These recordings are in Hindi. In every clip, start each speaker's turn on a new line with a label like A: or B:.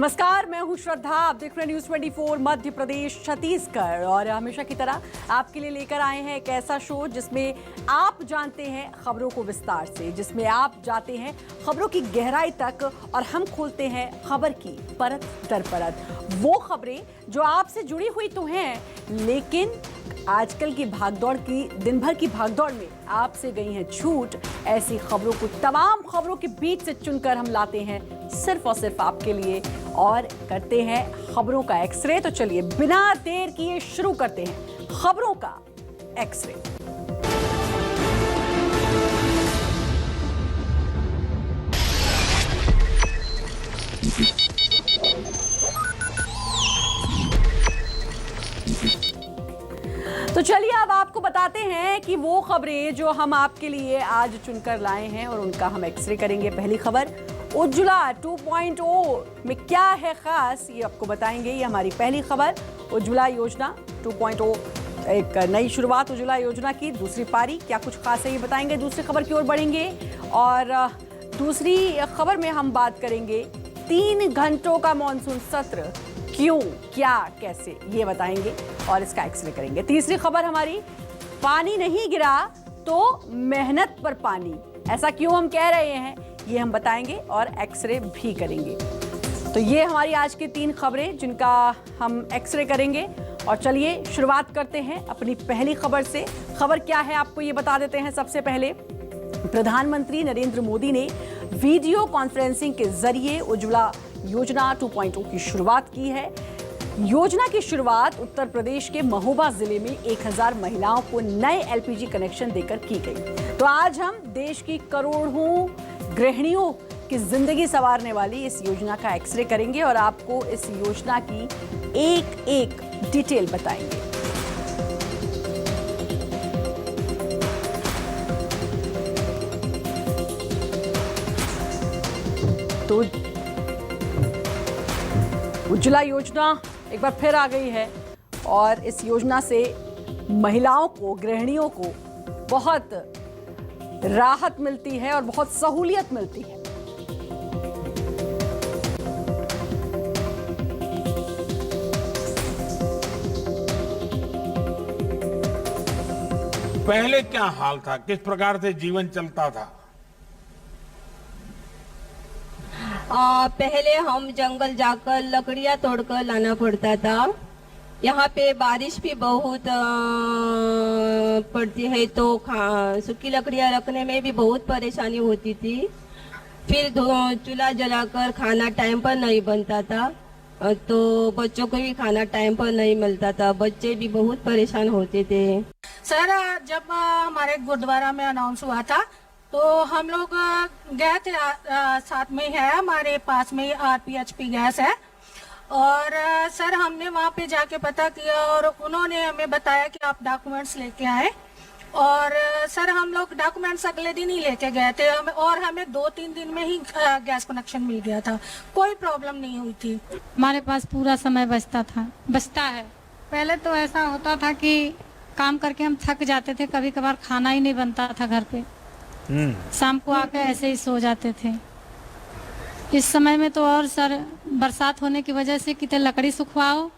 A: नमस्कार, मैं हूं श्रद्धा। आप देख रहे हैं न्यूज़ 24 मध्य प्रदेश छत्तीसगढ़ और हमेशा की तरह आपके लिए लेकर आए हैं एक ऐसा शो जिसमें आप जानते हैं खबरों को विस्तार से, जिसमें आप जाते हैं खबरों की गहराई तक और हम खोलते हैं खबर की परत दर परत। वो खबरें जो आपसे जुड़ी हुई तो हैं, लेकिन आजकल की भागदौड़ की दिन भर की भागदौड़ में आपसे गई हैं छूट। ऐसी खबरों को तमाम खबरों के बीच से चुनकर हम लाते हैं सिर्फ और सिर्फ आपके लिए और करते हैं खबरों का एक्सरे। तो चलिए बिना देर किए शुरू करते हैं खबरों का एक्सरे। तो चलिए अब आपको बताते हैं कि वो खबरें जो हम आपके लिए आज चुनकर लाए हैं और उनका हम एक्सरे करेंगे। पहली खबर, उज्ज्वला 2.0 में क्या है खास, ये आपको बताएंगे। ये हमारी पहली खबर, उज्ज्वला योजना 2.0, एक नई शुरुआत उज्ज्वला योजना की दूसरी पारी, क्या कुछ खास है ये बताएंगे। दूसरी खबर की ओर बढ़ेंगे और दूसरी खबर में हम बात करेंगे 3 घंटों का मॉनसून सत्र, क्यों, क्या, कैसे, ये बताएंगे और इसका एक्सरे करेंगे। तीसरी खबर हमारी, पानी नहीं गिरा तो मेहनत पर पानी, ऐसा क्यों हम कह रहे हैं, ये हम बताएंगे और एक्सरे भी करेंगे। तो ये हमारी आज की 3 खबरें जिनका हम एक्सरे करेंगे। और चलिए शुरुआत करते हैं अपनी पहली खबर से। खबर क्या है आपको ये बता देते हैं। सबसे पहले प्रधानमंत्री नरेंद्र मोदी ने वीडियो कॉन्फ्रेंसिंग के जरिए उज्ज्वला योजना 2.0 की शुरुआत की है। योजना की शुरुआत उत्तर प्रदेश के महोबा जिले में 1000 महिलाओं को नए एलपीजी कनेक्शन देकर की गई। तो आज हम देश की करोड़ों गृहिणियों की जिंदगी संवारने वाली इस योजना का एक्सरे करेंगे और आपको इस योजना की एक एक डिटेल बताएंगे। तो उज्ज्वला योजना एक बार फिर आ गई है और इस योजना से महिलाओं को, गृहिणियों को बहुत राहत मिलती है और बहुत सहूलियत मिलती है।
B: पहले क्या हाल था, किस प्रकार से जीवन चलता था?
C: पहले हम जंगल जाकर लकड़ियां तोड़कर लाना पड़ता था। यहाँ पे बारिश भी बहुत पड़ती है तो सूखी लकड़ियां रखने में भी बहुत परेशानी होती थी। फिर चूल्हा जलाकर खाना टाइम पर नहीं बनता था तो बच्चों को भी खाना टाइम पर नहीं मिलता था, बच्चे भी बहुत परेशान होते थे।
D: सर, जब हमारे गुरुद्वारा में अनाउंस हुआ था तो हम लोग गए थे, साथ में है हमारे पास में आरपीएचपी गैस है और सर हमने वहाँ पे जाके पता किया और उन्होंने हमें बताया कि आप डॉक्यूमेंट्स लेके आए और सर हम लोग डॉक्यूमेंट्स अगले दिन ही लेके गए थे और हमें 2-3 दिन में ही गैस कनेक्शन मिल गया था, कोई प्रॉब्लम नहीं हुई थी।
E: हमारे पास पूरा समय बचता है। पहले तो ऐसा होता था कि काम करके हम थक जाते थे, कभी कभार खाना ही नहीं बनता था घर पे, शाम को आके ऐसे ही सो जाते थे। इस समय में तो और सर बरसात होने की वजह से कितने लकड़ी सुखवाओ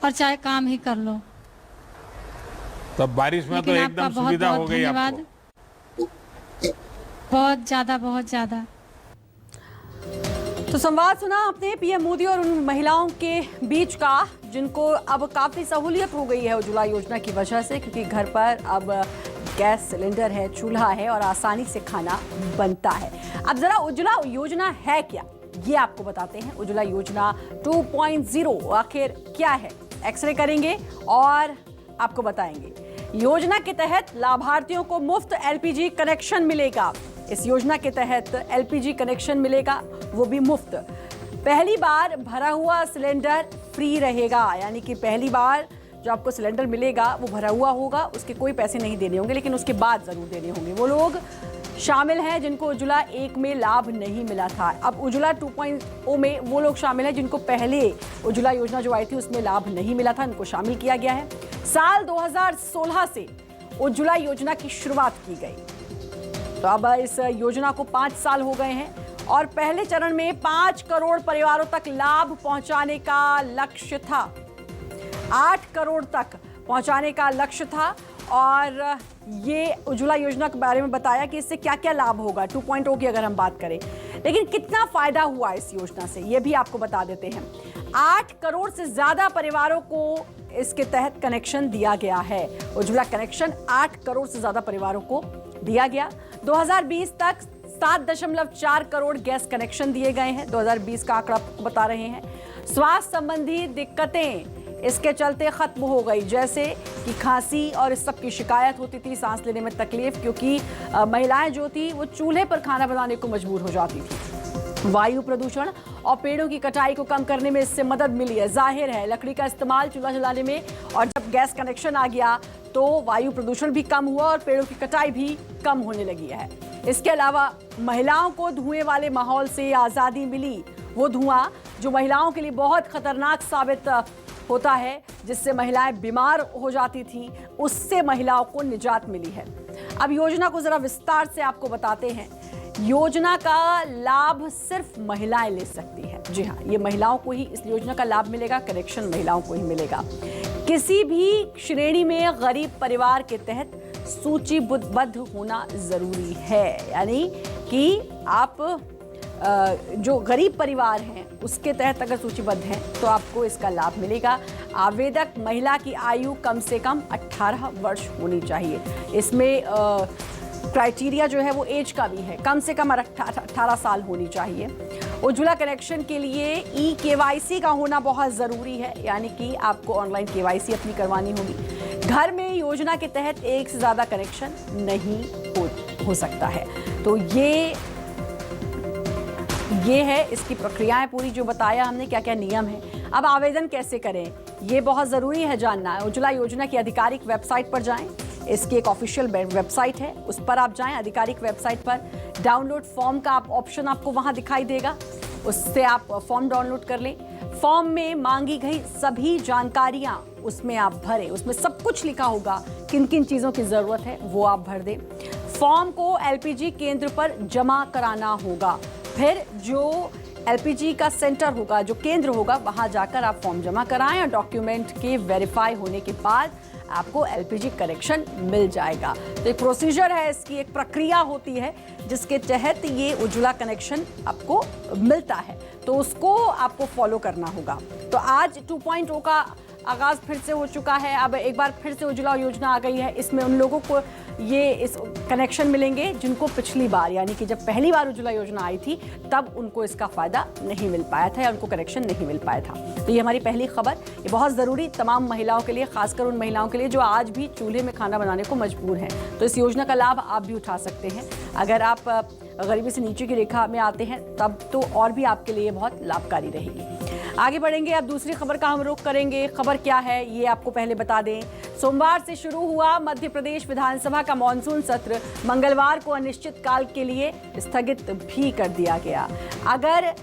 E: और चाहे काम ही कर लो।
B: तब बारिश में तो एकदम सुविधा हो गई आपको।
E: बहुत ज्यादा।
A: तो संवाद सुना आपने पीएम मोदी और उन महिलाओं के बीच का जिनको अब काफी सहूलियत हो गई है उज्ज्वला योजना की वजह से, क्योंकि घर पर अब गैस सिलेंडर है, चूल्हा है और आसानी से खाना बनता है। अब जरा उज्ज्वला योजना है क्या, ये आपको बताते हैं। उज्ज्वला योजना 2.0 आखिर क्या है, एक्सरे करेंगे और आपको बताएंगे। योजना के तहत लाभार्थियों को मुफ्त एलपीजी कनेक्शन मिलेगा। इस योजना के तहत एलपीजी कनेक्शन मिलेगा, वो भी मुफ्त। पहली बार भरा हुआ सिलेंडर फ्री रहेगा, यानी कि पहली बार जो आपको सिलेंडर मिलेगा वो भरा हुआ होगा, उसके कोई पैसे नहीं देने होंगे, लेकिन उसके बाद जरूर देने होंगे। वो लोग शामिल हैं जिनको उज्ज्वला 1 में लाभ नहीं मिला था। अब उज्ज्वला 2.0 में वो लोग शामिल हैं जिनको पहले उज्ज्वला योजना जो आई थी उसमें लाभ नहीं मिला था, उनको शामिल किया गया है। साल 2016 से उज्ज्वला योजना की शुरुआत की गई, तो अब इस योजना को 5 साल हो गए हैं और पहले चरण में 5 करोड़ परिवारों तक लाभ पहुंचाने का लक्ष्य था। 8 करोड़ तक पहुंचाने का लक्ष्य था। और ये उज्ज्वला योजना के बारे में बताया कि इससे क्या क्या लाभ होगा 2.0 की अगर हम बात करें, लेकिन कितना फायदा हुआ इस योजना से ये भी आपको बता देते हैं। 8 करोड़ से ज्यादा परिवारों को इसके तहत कनेक्शन दिया गया है। उज्ज्वला कनेक्शन 8 करोड़ से ज्यादा परिवारों को दिया गया। 2020 तक 7.4 करोड़ गैस कनेक्शन दिए गए हैं। 2020 का आंकड़ा आपको बता रहे हैं। स्वास्थ्य संबंधी दिक्कतें इसके चलते खत्म हो गई, जैसे कि खांसी और इस सब की शिकायत होती थी, सांस लेने में तकलीफ, क्योंकि महिलाएं जो थी वो चूल्हे पर खाना बनाने को मजबूर हो जाती थी। वायु प्रदूषण और पेड़ों की कटाई को कम करने में इससे मदद मिली है। जाहिर है लकड़ी का इस्तेमाल चूल्हा जलाने में, और जब गैस कनेक्शन आ गया तो वायु प्रदूषण भी कम हुआ और पेड़ों की कटाई भी कम होने लगी है। इसके अलावा महिलाओं को धुएं वाले माहौल से आज़ादी मिली। वो धुआं जो महिलाओं के लिए बहुत खतरनाक साबित होता है, जिससे महिलाएं बीमार हो जाती थी, उससे महिलाओं को निजात मिली है। अब योजना को जरा विस्तार से आपको बताते हैं। योजना का लाभ सिर्फ महिलाएं ले सकती हैं। जी हाँ, ये महिलाओं को ही इस योजना का लाभ मिलेगा। कनेक्शन महिलाओं को ही मिलेगा। किसी भी श्रेणी में गरीब परिवार के तहत सूचीबद्ध होना जरूरी है, यानी कि आप जो गरीब परिवार हैं उसके तहत अगर सूचीबद्ध हैं तो आपको इसका लाभ मिलेगा। आवेदक महिला की आयु कम से कम 18 वर्ष होनी चाहिए। इसमें क्राइटेरिया जो है वो एज का भी है, कम से कम 18 साल होनी चाहिए। उज्ज्वला कनेक्शन के लिए KYC का होना बहुत ज़रूरी है, यानी कि आपको ऑनलाइन KYC अपनी करवानी होगी। घर में योजना के तहत एक से ज़्यादा कनेक्शन नहीं हो सकता है। तो ये है इसकी प्रक्रियाएं पूरी जो बताया हमने, क्या क्या नियम है। अब आवेदन कैसे करें ये बहुत ज़रूरी है जानना। उज्ज्वला योजना की आधिकारिक वेबसाइट पर जाएं। इसकी एक ऑफिशियल वेबसाइट है, उस पर आप जाएं। आधिकारिक वेबसाइट पर डाउनलोड फॉर्म का ऑप्शन आपको वहां दिखाई देगा, उससे आप फॉर्म डाउनलोड कर लें। फॉर्म में मांगी गई सभी जानकारियां उसमें आप भरें। उसमें सब कुछ लिखा होगा, किन किन चीज़ों की ज़रूरत है वो आप भर दें। फॉर्म को LPG केंद्र पर जमा कराना होगा। फिर जो LPG का सेंटर होगा, जो केंद्र होगा, वहां जाकर आप फॉर्म जमा कराएं और डॉक्यूमेंट के वेरीफाई होने के बाद आपको LPG कनेक्शन मिल जाएगा। तो एक प्रोसीजर है, इसकी एक प्रक्रिया होती है जिसके तहत ये उज्ज्वला कनेक्शन आपको मिलता है, तो उसको आपको फॉलो करना होगा। तो आज 2.0 का आगाज फिर से हो चुका है। अब एक बार फिर से उज्ज्वला योजना आ गई है। इसमें उन लोगों को ये इस कनेक्शन मिलेंगे जिनको पिछली बार, यानी कि जब पहली बार उज्ज्वला योजना आई थी तब उनको इसका फायदा नहीं मिल पाया था या उनको कनेक्शन नहीं मिल पाया था। तो ये हमारी पहली खबर, ये बहुत ज़रूरी तमाम महिलाओं के लिए, खासकर उन महिलाओं के लिए जो आज भी चूल्हे में खाना बनाने को मजबूर हैं। तो इस योजना का लाभ आप भी उठा सकते हैं। अगर आप गरीबी से नीचे की रेखा में आते हैं तब तो और भी आपके लिए बहुत लाभकारी रहेगी। आगे बढ़ेंगे, अब दूसरी खबर का हम रुख करेंगे। खबर क्या है ये आपको पहले बता दें। सोमवार से शुरू हुआ मध्य प्रदेश विधानसभा का मॉनसून सत्र मंगलवार को अनिश्चित काल के लिए स्थगित भी कर दिया गया। अगर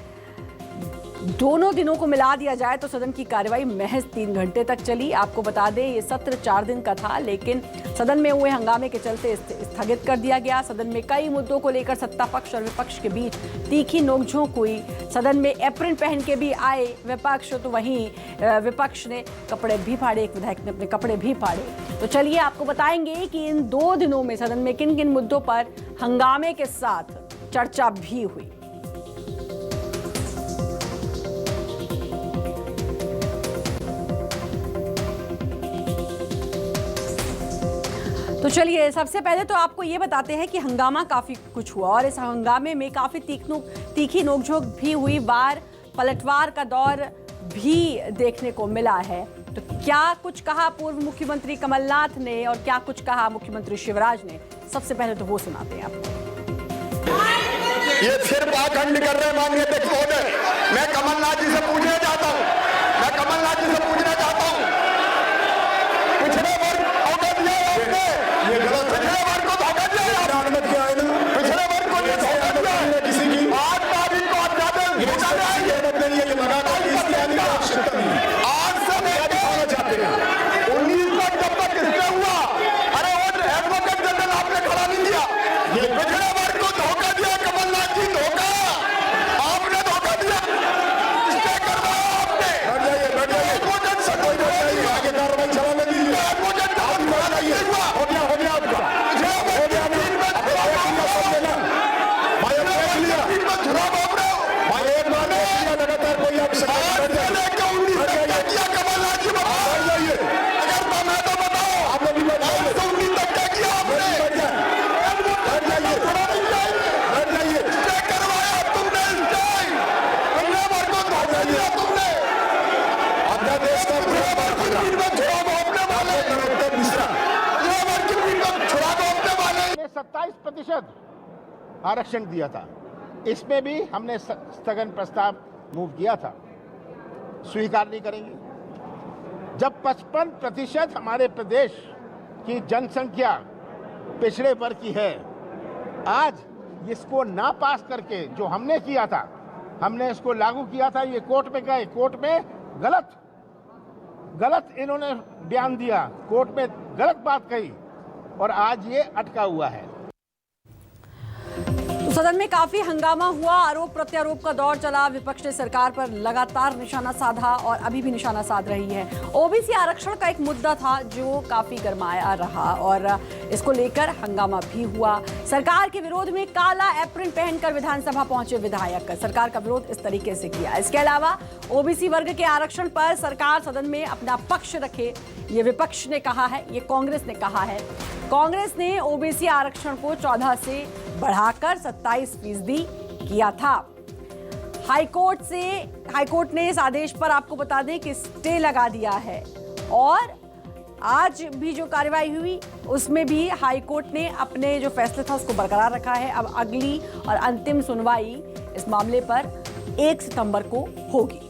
A: दोनों दिनों को मिला दिया जाए तो सदन की कार्यवाही महज 3 घंटे तक चली। आपको बता दें ये सत्र 4 दिन का था, लेकिन सदन में हुए हंगामे के चलते स्थगित कर दिया गया। सदन में कई मुद्दों को लेकर सत्ता पक्ष और विपक्ष के बीच तीखी नोकझोंक हुई। सदन में एप्रन पहन के भी आए विपक्ष, तो वहीं विपक्ष ने कपड़े भी फाड़े, एक विधायक ने अपने कपड़े भी फाड़े। तो चलिए आपको बताएंगे कि इन 2 दिनों में सदन में किन किन मुद्दों पर हंगामे के साथ चर्चा भी हुई। तो चलिए सबसे पहले तो आपको ये बताते हैं कि हंगामा काफ़ी कुछ हुआ और इस हंगामे में काफ़ी तीखी नोकझोंक भी हुई। वार पलटवार का दौर भी देखने को मिला है। तो क्या कुछ कहा पूर्व मुख्यमंत्री कमलनाथ ने और क्या कुछ कहा मुख्यमंत्री शिवराज ने, सबसे पहले तो वो सुनाते हैं आपको।
F: ये फिर पाखंड कर रहे हैं माननीय अध्यक्ष महोदय। मैं कमलनाथ जी से पूछना चाहता हूँ, पिछड़े वर्ग धोखा दिया आपने, ये गलत है। पिछड़े वर्ग को धोखा दिया आपने, पिछड़े वर्ग को धोखा दिया किसी की 8 तारीख को आप जाते हैं आज से दिखाना चाहते हैं 19 तक जब तक इससे हुआ, अरे वो एडवोकेट जनरल आपने खड़ा नहीं दिया। ये पिछड़े वर्ग को धोखा दिया कमलनाथ जी, धोखा ने 27% आरक्षण दिया था, इसमें भी हमने स्थगन प्रस्ताव मूव किया था, स्वीकार नहीं करेंगे। जब 55% हमारे प्रदेश की जनसंख्या पिछड़े वर्ग की है, आज इसको ना पास करके जो हमने किया था, हमने इसको लागू किया था, ये कोर्ट में गए, कोर्ट में गलत इन्होंने बयान दिया, कोर्ट में गलत बात कही और आज ये अटका हुआ है।
A: तो सदन में काफी हंगामा हुआ, आरोप प्रत्यारोप का दौर चला, विपक्ष ने सरकार पर लगातार निशाना साधा और अभी भी निशाना साध रही है। ओबीसी आरक्षण का एक मुद्दा था जो काफी गरमाया रहा और इसको लेकर हंगामा भी हुआ। सरकार के विरोध में काला एप्रिन पहनकर विधानसभा पहुंचे विधायक, सरकार का विरोध इस तरीके से किया। इसके अलावा ओबीसी वर्ग के आरक्षण पर सरकार सदन में अपना पक्ष रखे, ये विपक्ष ने कहा है, ये कांग्रेस ने कहा है। कांग्रेस ने ओबीसी आरक्षण को 14 से बढ़ाकर 27% किया था। हाईकोर्ट ने इस आदेश पर आपको बता दें कि स्टे लगा दिया है और आज भी जो कार्रवाई हुई उसमें भी हाईकोर्ट ने अपने जो फैसले था उसको बरकरार रखा है। अब अगली और अंतिम सुनवाई इस मामले पर 1 सितंबर को होगी।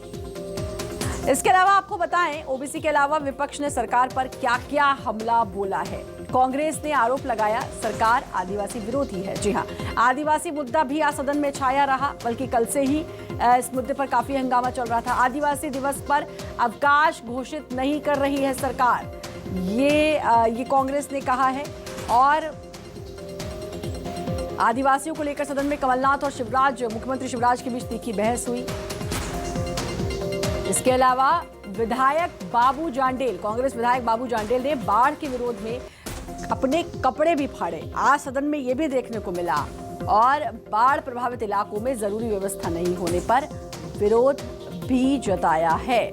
A: इसके अलावा आपको बताएं, ओबीसी के अलावा विपक्ष ने सरकार पर क्या क्या हमला बोला है। कांग्रेस ने आरोप लगाया सरकार आदिवासी विरोधी है। जी हां, आदिवासी मुद्दा भी आज सदन में छाया रहा, बल्कि कल से ही इस मुद्दे पर काफी हंगामा चल रहा था। आदिवासी दिवस पर अवकाश घोषित नहीं कर रही है सरकार, ये कांग्रेस ने कहा है। और आदिवासियों को लेकर सदन में कमलनाथ और मुख्यमंत्री शिवराज के बीच तीखी बहस हुई। इसके अलावा विधायक बाबू जांडेल, कांग्रेस विधायक बाबू जांडेल ने बाढ़ के विरोध में अपने कपड़े भी फाड़े, आज सदन में यह भी देखने को मिला। और बाढ़ प्रभावित इलाकों में जरूरी व्यवस्था नहीं होने पर विरोध भी जताया है।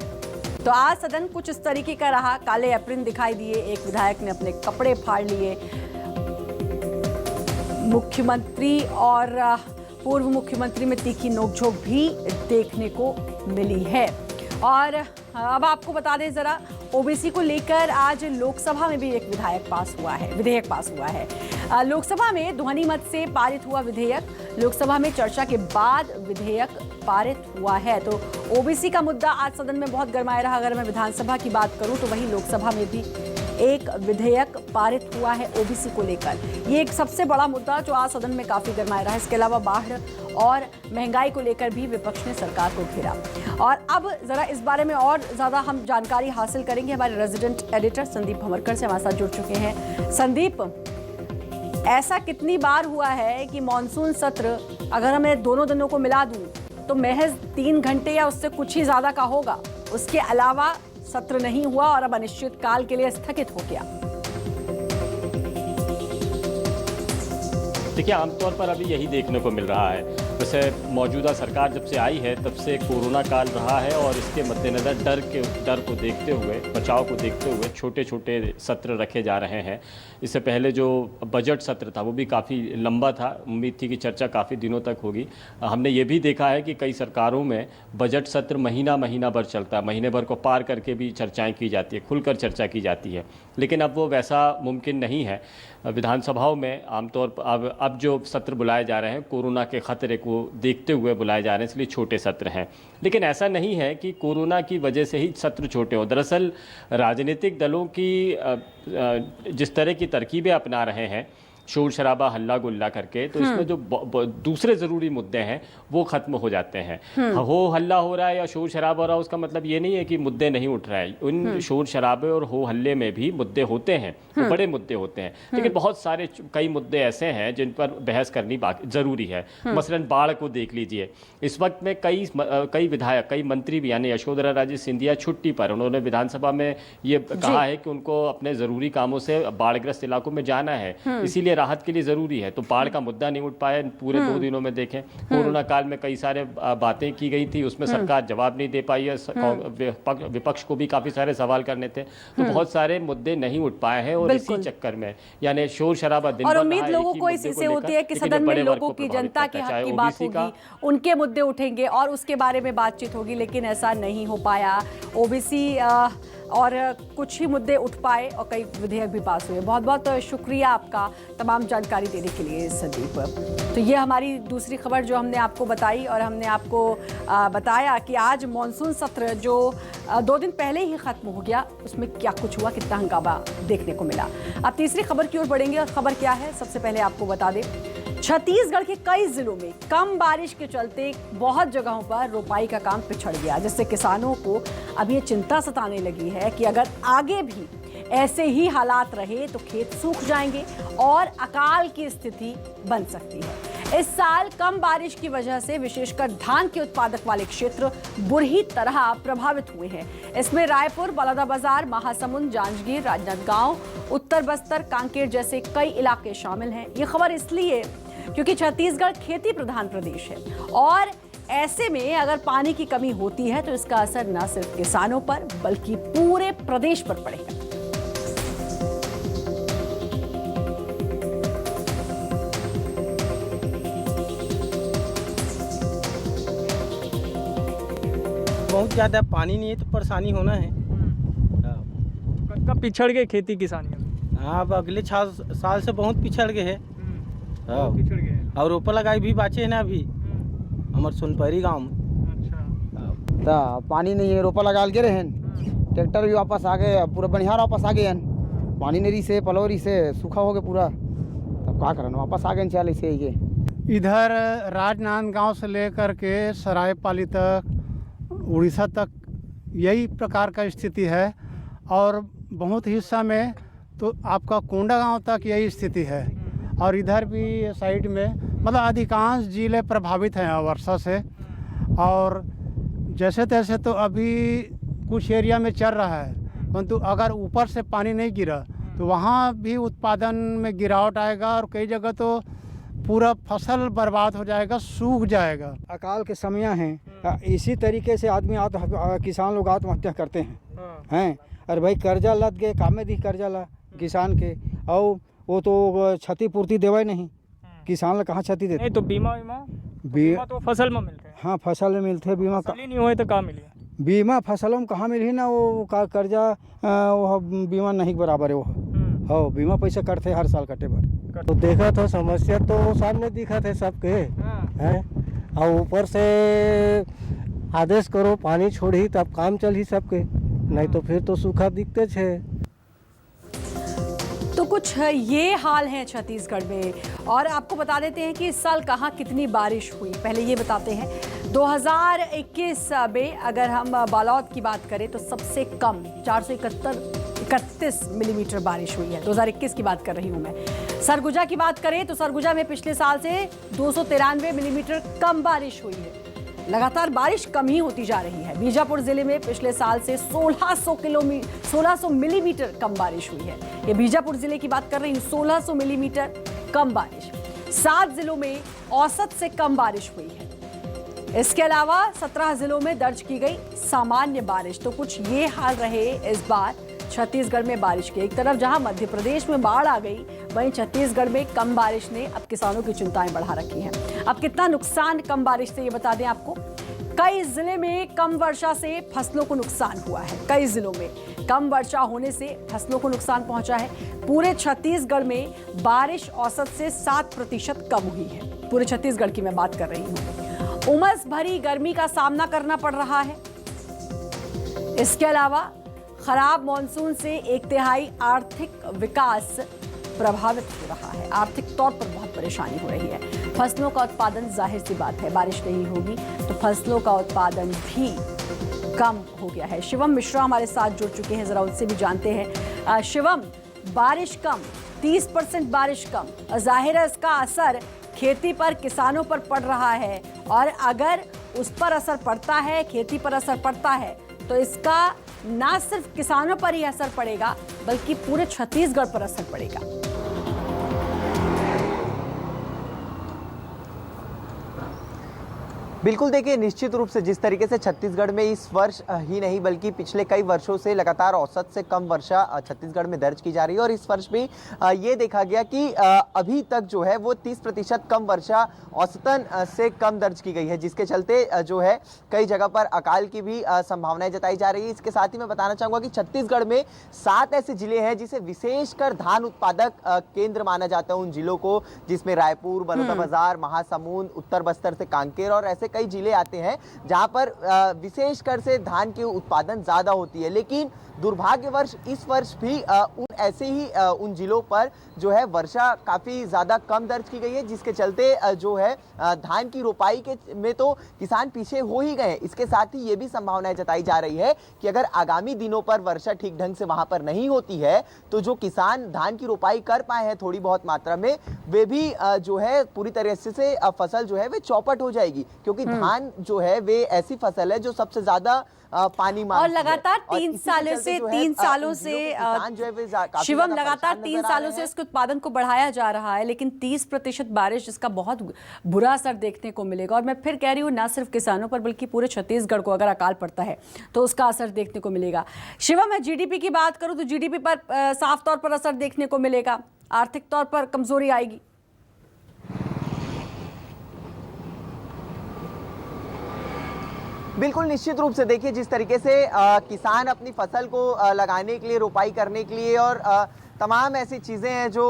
A: तो आज सदन कुछ इस तरीके का रहा, काले एप्रिन दिखाई दिए, एक विधायक ने अपने कपड़े फाड़ लिए। मुख्यमंत्री और पूर्व मुख्यमंत्री में तीखी नोकझोंक भी देखने को मिली है। और अब आपको बता दें जरा, ओबीसी को लेकर आज लोकसभा में भी एक विधेयक पास हुआ है। लोकसभा में ध्वनि मत से पारित हुआ विधेयक, लोकसभा में चर्चा के बाद विधेयक पारित हुआ है। तो ओबीसी का मुद्दा आज सदन में बहुत गरमाया रहा। अगर मैं विधानसभा की बात करूं तो वहीं लोकसभा में भी एक विधेयक पारित हुआ है ओबीसी को लेकर। ये एक सबसे बड़ा मुद्दा जो आज सदन में काफी गरमाया रहा है। इसके अलावा बाढ़ और महंगाई को लेकर भी विपक्ष ने सरकार को घेरा। और अब जरा इस बारे में और ज्यादा हम जानकारी हासिल करेंगे, हमारे रेजिडेंट एडिटर संदीप भंवरकर से हमारे साथ जुड़ चुके हैं। संदीप, ऐसा कितनी बार हुआ है कि मॉनसून सत्र अगर मैं दोनों दिनों को मिला दूं तो महज 3 घंटे या उससे कुछ ही ज्यादा का होगा, उसके अलावा सत्र नहीं हुआ और अब अनिश्चित काल के लिए स्थगित हो गया।
G: देखिए, आमतौर पर अभी यही देखने को मिल रहा है। वैसे मौजूदा सरकार जब से आई है तब से कोरोना काल रहा है और इसके मद्देनज़र डर को देखते हुए, बचाव को देखते हुए छोटे छोटे सत्र रखे जा रहे हैं। इससे पहले जो बजट सत्र था वो भी काफ़ी लंबा था, उम्मीद थी कि चर्चा काफ़ी दिनों तक होगी। हमने ये भी देखा है कि कई सरकारों में बजट सत्र महीना भर चलता है, महीने भर को पार करके भी चर्चाएँ की जाती है, खुलकर चर्चा की जाती है। लेकिन अब वो वैसा मुमकिन नहीं है। विधानसभाओं में आमतौर पर अब जो सत्र बुलाए जा रहे हैं कोरोना के खतरे को देखते हुए बुलाए जा रहे हैं, इसलिए छोटे सत्र हैं। लेकिन ऐसा नहीं है कि कोरोना की वजह से ही सत्र छोटे हों। दरअसल राजनीतिक दलों की जिस तरह की तरकीबें अपना रहे हैं, शोर शराबा हल्ला गुल्ला करके, तो इसमें जो दूसरे ज़रूरी मुद्दे हैं वो ख़त्म हो जाते हैं। हो हल्ला हो रहा है या शोर शराबा हो रहा है उसका मतलब ये नहीं है कि मुद्दे नहीं उठ रहे हैं। उन शोर शराबे और हो हल्ले में भी मुद्दे होते हैं, तो बड़े मुद्दे होते हैं। लेकिन बहुत सारे कई मुद्दे ऐसे हैं जिन पर बहस करनी ज़रूरी है। मसलन बाढ़ को देख लीजिए, इस वक्त में कई विधायक, कई मंत्री भी, यानी यशोधरा राजे सिंधिया छुट्टी पर, उन्होंने विधानसभा में ये कहा है कि उनको अपने ज़रूरी कामों से बाढ़ग्रस्त इलाकों में जाना है, इसीलिए राहत के लिए ज़रूरी है। तो बाढ़ का मुद्दा नहीं उठ पाया पूरे 2 दिनों में। देखें कोरोना काल में कई सारे बातें की गई थी, उसमें सरकार जवाब नहीं दे पाई है, विपक्ष को भी काफ़ी सारे सवाल करने थे, तो बहुत सारे मुद्दे नहीं उठ पाए हैं। और इसी चक्कर में यानी शोर शराबा दिन
A: और
G: भर
A: उम्मीद
G: रहा है
A: लोगों
G: एक ही
A: को
G: मुद्दे
A: इससे होती है कि
G: लेकर,
A: सदन में
G: लेकिन बड़े वर्ग
A: लोगों
G: को
A: की
G: प्रभावित
A: जनता
G: करता
A: के
G: है।
A: हक की
G: चाहे
A: बात
G: OBC का
A: होगी, उनके मुद्दे उठेंगे और उसके बारे में बातचीत होगी, लेकिन ऐसा नहीं हो पाया। ओबीसी और कुछ ही मुद्दे उठ पाए और कई विधेयक भी पास हुए। बहुत बहुत शुक्रिया आपका तमाम जानकारी देने के लिए संदीप। तो ये हमारी दूसरी खबर जो हमने आपको बताई, और हमने आपको बताया कि आज मॉनसून सत्र जो 2 दिन पहले ही खत्म हो गया, उसमें क्या कुछ हुआ, कितना हंगामा देखने को मिला। अब तीसरी खबर की ओर बढ़ेंगे, और खबर क्या है सबसे पहले आपको बता दें। छत्तीसगढ़ के कई जिलों में कम बारिश के चलते बहुत जगहों पर रोपाई का काम पिछड़ गया, जिससे किसानों को अब ये चिंता सताने लगी है कि अगर आगे भी ऐसे ही हालात रहे तो खेत सूख जाएंगे और अकाल की स्थिति बन सकती है। इस साल कम बारिश की वजह से विशेषकर धान के उत्पादक वाले क्षेत्र बुरी तरह प्रभावित हुए हैं। इसमें रायपुर, बलौदाबाजार, महासमुंद, जांजगीर, राजनांदगांव, उत्तर बस्तर, कांकेर जैसे कई इलाके शामिल हैं। ये खबर इसलिए क्योंकि छत्तीसगढ़ खेती प्रधान प्रदेश है, और ऐसे में अगर पानी की कमी होती है तो इसका असर न सिर्फ किसानों पर बल्कि पूरे प्रदेश पर पड़ेगा।
H: बहुत ज़्यादा पानी नहीं है तो परेशानी होना है।
I: कब पिछड़ गए खेती किसानी में?
H: हाँ, अब अगले साल से बहुत पिछड़ गए हैं।
I: पिछड़ गए
H: और रोपा लगाई भी बाचे है ना अभी हमारे सोनपरी गांव में।
I: अच्छा,
J: तो पानी नहीं है, रोपा लगा के रहे, ट्रैक्टर भी वापस आ गए, पूरा बनिहार वापस आ गए, पानी नहीं से पलौरी से सूखा हो गया पूरा, तब क्या करना, वापस आ गए चाल ऐसे ही।
K: इधर राजनांदगांव से लेकर के सरायपाली तक, उड़ीसा तक यही प्रकार का स्थिति है, और बहुत हिस्सा में तो आपका कोंडा गांव तक यही स्थिति है। और इधर भी साइड में मतलब अधिकांश जिले प्रभावित हैं वर्षा से, और जैसे तैसे तो अभी कुछ एरिया में चल रहा है, परंतु अगर ऊपर से पानी नहीं गिरा तो वहाँ भी उत्पादन में गिरावट आएगा, और कई जगह तो पूरा फसल बर्बाद हो जाएगा, सूख जाएगा।
J: अकाल के समय हैं, इसी तरीके से आदमी किसान लोग आत्महत्या करते हैं। अरे भाई कर्जा लद गए, कामे दी कर्जा ला किसान के, और वो तो क्षतिपूर्ति देवे नहीं, किसान ला कहाँ क्षति देते?
I: तो बीमा तो फसल में मिलते हैं।
J: हाँ, फसल में मिलते हैं, बीमा
I: नहीं हुए तो कहाँ मिले?
J: बीमा फसलों में कहाँ मिली ना, वो कर्जा वो बीमा नहीं बराबर है वो। हो बीमा पैसा कटते हर साल कटे भर।
H: तो देखा तो समस्या तो सामने दिखा थे सबके हैं, और ऊपर से आदेश करो पानी छोड़ी तब काम चल ही सबके, नहीं तो फिर तो सूखा दिखते छे।
A: तो कुछ ये हाल है छत्तीसगढ़ में, और आपको बता देते हैं कि इस साल कहाँ कितनी बारिश हुई। पहले ये बताते हैं 2021 में अगर हम बालोद की बात करें तो सबसे कम 431 मिलीमीटर बारिश हुई है। 2021 की बात कर रही हूँ मैं। सरगुजा की बात करें तो सरगुजा में पिछले साल से 293 मिलीमीटर कम बारिश हुई है। लगातार बारिश कम ही होती जा रही है। बीजापुर जिले में पिछले साल से 1600 मिलीमीटर कम बारिश हुई है। ये बीजापुर जिले की बात कर रही हूँ, 1600 मिलीमीटर कम बारिश। 7 जिलों में औसत से कम बारिश हुई है। इसके अलावा 17 जिलों में दर्ज की गई सामान्य बारिश। तो कुछ ये हाल रहे इस बार छत्तीसगढ़ में बारिश के। एक तरफ जहां मध्य प्रदेश में बाढ़ आ गई, वहीं छत्तीसगढ़ में कम बारिश ने अब किसानों की चिंताएं बढ़ा रखी हैं। अब कितना नुकसान कम बारिश से ये बता दें आपको। कई जिले में कम वर्षा से फसलों को नुकसान हुआ है। कई जिलों में कम वर्षा होने से फसलों को नुकसान पहुंचा है। पूरे छत्तीसगढ़ में बारिश औसत से 7% कम हुई है। पूरे छत्तीसगढ़ की मैं बात कर रही हूँ। उमस भरी गर्मी का सामना करना पड़ रहा है। इसके अलावा खराब मॉनसून से 1/3 आर्थिक विकास प्रभावित हो रहा है। आर्थिक तौर पर बहुत परेशानी हो रही है। फसलों का उत्पादन, जाहिर सी बात है, बारिश नहीं होगी तो फसलों का उत्पादन भी कम हो गया है। शिवम मिश्रा हमारे साथ जुड़ चुके हैं, जरा उनसे भी जानते हैं। शिवम, बारिश कम, 30% बारिश कम, जाहिर है इसका असर खेती पर, किसानों पर पड़ रहा है, और अगर उस पर असर पड़ता है, खेती पर असर पड़ता है, तो इसका ना सिर्फ किसानों पर ही असर पड़ेगा बल्कि पूरे छत्तीसगढ़ पर असर पड़ेगा।
L: बिल्कुल, देखिए निश्चित रूप से जिस तरीके से छत्तीसगढ़ में इस वर्ष ही नहीं बल्कि पिछले कई वर्षों से लगातार औसत से कम वर्षा छत्तीसगढ़ में दर्ज की जा रही है और इस वर्ष भी ये देखा गया कि अभी तक जो है वो 30% कम वर्षा औसतन से कम दर्ज की गई है, जिसके चलते जो है कई जगह पर अकाल की भी संभावनाएं जताई जा रही है। इसके साथ ही मैं बताना चाहूंगा कि छत्तीसगढ़ में 7 ऐसे जिले हैं जिसे विशेषकर धान उत्पादक केंद्र माना जाता है, उन जिलों को जिसमें रायपुर, बलौदाबाजार, महासमुंद, उत्तर बस्तर से कांकेर और ऐसे कई जिले आते हैं जहां पर विशेषकर से धान की उत्पादन ज्यादा होती है। लेकिन दुर्भाग्यवश इस वर्ष भी उन जिलों पर जो है वर्षा काफी ज्यादा कम दर्ज की गई है, जिसके चलते जो है धान की रोपाई में तो किसान पीछे हो ही गए। इसके साथ ही ये भी संभावनाएं जताई जा रही है कि अगर आगामी दिनों पर वर्षा ठीक ढंग से वहां पर नहीं होती है तो जो किसान धान की रोपाई कर पाए हैं थोड़ी बहुत मात्रा में, वे भी जो है पूरी तरह से फसल जो है वे चौपट हो जाएगी, क्योंकि धान जो है वे ऐसी फसल है जो सबसे ज्यादा पानी मांगती
A: और लगातार
L: है।
A: 3 सालों से शिवम लगातार 3 सालों से इसके उत्पादन को बढ़ाया जा रहा है, लेकिन 30% बारिश जिसका बहुत बुरा असर देखने को मिलेगा। और मैं फिर कह रही हूँ, ना सिर्फ किसानों पर बल्कि पूरे छत्तीसगढ़ को अगर अकाल पड़ता है तो उसका असर देखने को मिलेगा। शिवम, मैं जीडीपी की बात करूँ तो जीडीपी पर साफ तौर पर असर देखने को मिलेगा, आर्थिक तौर पर कमजोरी आएगी।
L: बिल्कुल निश्चित रूप से देखिए जिस तरीके से किसान अपनी फसल को लगाने के लिए, रोपाई करने के लिए और तमाम ऐसी चीज़ें हैं जो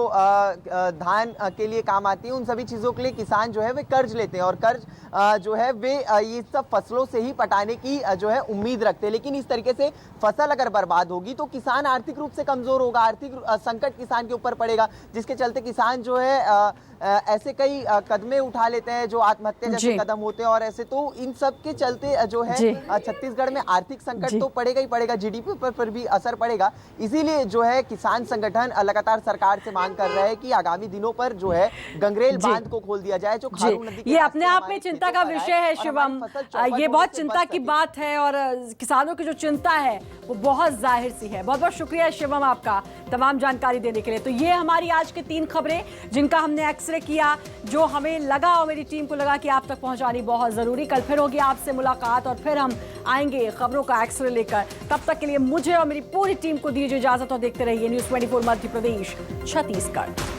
L: धान के लिए काम आती हैं, उन सभी चीज़ों के लिए किसान जो है वे कर्ज लेते हैं और कर्ज जो है वे ये सब फसलों से ही पटाने की जो है उम्मीद रखते हैं। लेकिन इस तरीके से फसल अगर बर्बाद होगी तो किसान आर्थिक रूप से कमज़ोर होगा, आर्थिक संकट किसान के ऊपर पड़ेगा, जिसके चलते किसान जो है ऐसे कई कदमें उठा लेते हैं जो आत्महत्या जैसे कदम होते हैं। और ऐसे तो इन सब के चलते जो है छत्तीसगढ़ में आर्थिक संकट तो पड़ेगा ही पड़ेगा, जीडीपी पर भी असर पड़ेगा। इसीलिए जो है किसान संगठन लगातार सरकार से मांग कर रहा है कि आगामी दिनों पर जो है गंगरेल बांध को खोल दिया जाए, जो खारून नदी के
A: ये अपने आप में चिंता का विषय है शिवम, ये बहुत चिंता की बात है और किसानों की जो चिंता है वो बहुत जाहिर सी है। बहुत बहुत शुक्रिया शिवम आपका तमाम जानकारी देने के लिए। तो ये हमारी आज की 3 खबरें जिनका हमने एक्सरे किया, जो हमें लगा और मेरी टीम को लगा कि आप तक पहुंचानी बहुत जरूरी। कल फिर होगी आपसे मुलाकात और फिर हम आएंगे खबरों का एक्सरे लेकर। तब तक के लिए मुझे और मेरी पूरी टीम को दीजिए इजाजत और देखते रहिए न्यूज़ 24 मध्य प्रदेश छत्तीसगढ़।